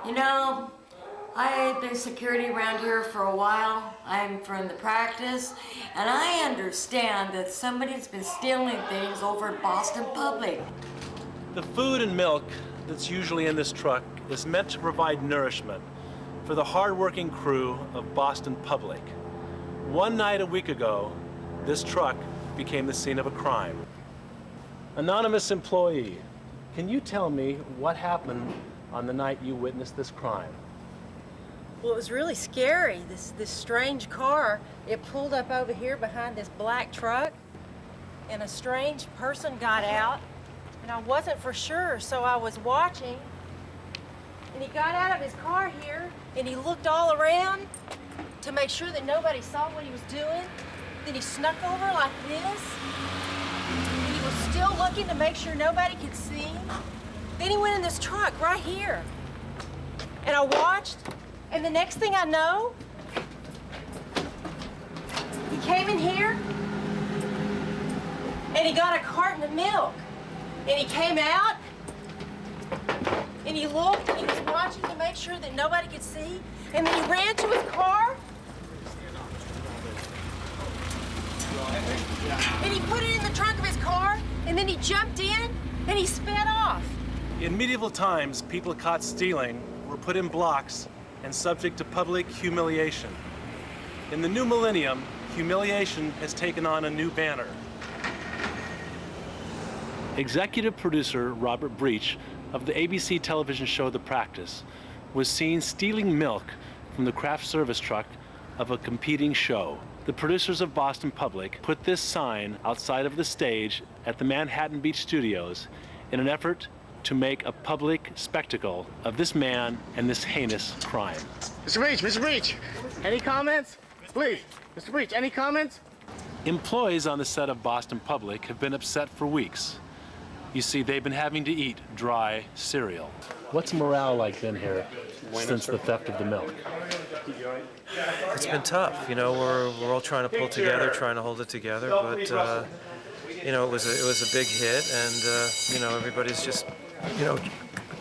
You know, I've been security around here for a while. I'm from the practice, and I understand that somebody's been stealing things over at Boston Public. The food and milk that's usually in this truck is meant to provide nourishment for the hard-working crew of Boston Public. One night a week ago, this truck became the scene of a crime. Anonymous employee, can you tell me what happened on the night you witnessed this crime? Well, it was really scary. This strange car, it pulled up over here behind this black truck, and a strange person got out, and I wasn't for sure, so I was watching, and he got out of his car here, and he looked all around to make sure that nobody saw what he was doing. Then he snuck over like this, and he was still looking to make sure nobody could see. Then he went in this truck right here, and I watched. And the next thing I know, he came in here and he got a carton of milk. And he came out and he looked and he was watching to make sure that nobody could see. And then he ran to his car and he put it in the trunk of his car, and then he jumped in and he sped off. In medieval times, people caught stealing were put in blocks and subject to public humiliation. In the new millennium, humiliation has taken on a new banner. Executive producer Robert Breach of the ABC television show The Practice was seen stealing milk from the craft service truck of a competing show. The producers of Boston Public put this sign outside of the stage at the Manhattan Beach Studios in an effort to make a public spectacle of this man and this heinous crime. Mr. Breach, any comments? Please, Mr. Breach, any comments? Employees on the set of Boston Public have been upset for weeks. You see, they've been having to eat dry cereal. What's morale like been here since the theft of the milk? It's been tough. You know, we're all trying to pull together, trying to hold it together, but you know, it was a big hit, and you know, everybody's just, you know,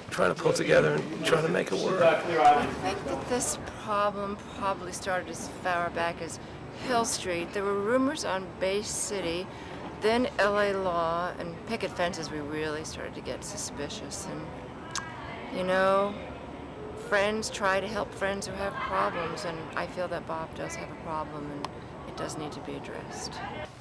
trying to pull together and trying to make it work. I think that this problem probably started as far back as Hill Street. There were rumors on Bay City, then LA Law, and picket fences. We really started to get suspicious, and you know, friends try to help friends who have problems, and I feel that Bob does have a problem, and it does need to be addressed.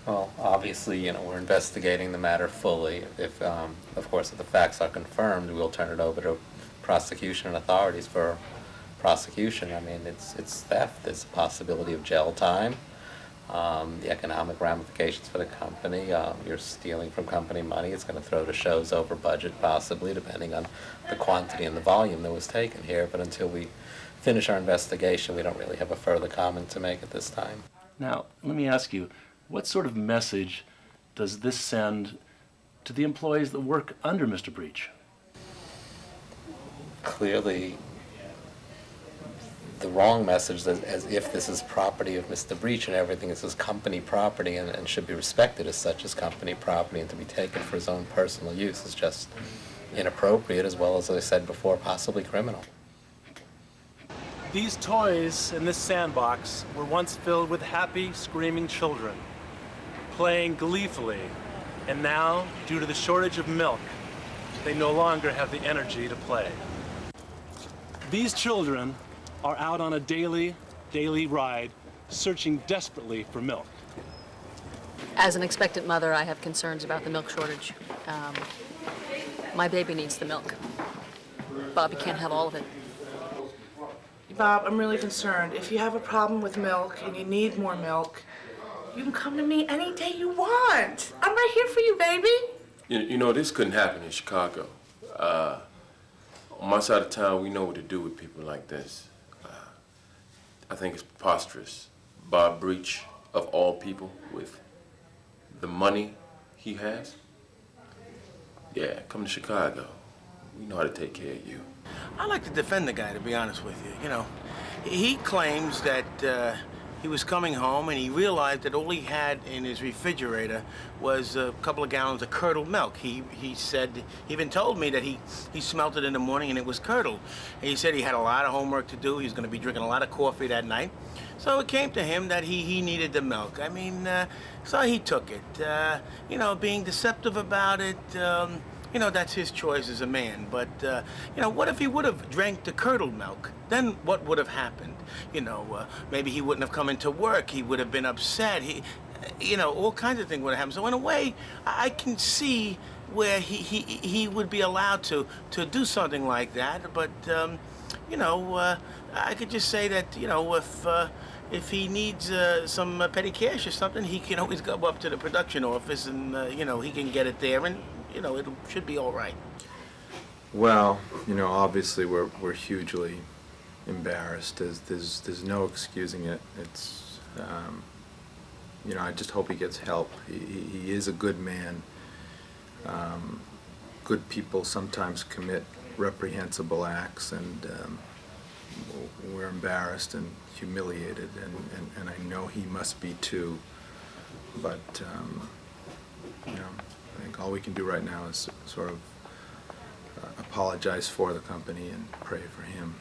Well, obviously, you know, we're investigating the matter fully. If, of course, if the facts are confirmed, we'll turn it over to prosecution and authorities for prosecution. I mean, it's theft. There's a possibility of jail time. The economic ramifications for the company. You're stealing from company money. It's going to throw the shows over budget, possibly, depending on the quantity and the volume that was taken here. But until we finish our investigation, we don't really have a further comment to make at this time. Now, let me ask you, what sort of message does this send to the employees that work under Mr. Breach? Clearly, the wrong message, that as if this is property of Mr. Breach and everything is his company property and should be respected as such as company property, and to be taken for his own personal use is just inappropriate, as well as I said before, possibly criminal. These toys in this sandbox were once filled with happy, screaming children, playing gleefully, and now, due to the shortage of milk, they no longer have the energy to play. These children are out on a daily ride, searching desperately for milk. As an expectant mother, I have concerns about the milk shortage. My baby needs the milk. Bobby can't have all of it. Bob, I'm really concerned. If you have a problem with milk and you need more milk, you can come to me any day you want. I'm right here for you, baby. You know, this couldn't happen in Chicago. On my side of town, we know what to do with people like this. I think it's preposterous. Bob Breach, of all people, with the money he has. Yeah, come to Chicago. We know how to take care of you. I like to defend the guy, to be honest with you. You know, he claims that he was coming home and he realized that all he had in his refrigerator was a couple of gallons of curdled milk. He said, he even told me that he smelt it in the morning and it was curdled. And he said he had a lot of homework to do. He was going to be drinking a lot of coffee that night. So it came to him that he needed the milk. I mean, so he took it. You know, being deceptive about it, you know, that's his choice as a man. But, you know, what if he would have drank the curdled milk? Then what would have happened? You know, maybe he wouldn't have come into work. He would have been upset. You know, all kinds of things would have happened. So in a way, I can see where he would be allowed to do something like that. But, you know, I could just say that, you know, if he needs some petty cash or something, he can always go up to the production office and, you know, he can get it there and, you know, it should be all right. Well, you know, obviously we're hugely embarrassed. There's no excusing it. It's, you know, I just hope he gets help. He is a good man. Good people sometimes commit reprehensible acts, and we're embarrassed and humiliated, and I know he must be too. But, you know, I think all we can do right now is sort of apologize for the company and pray for him.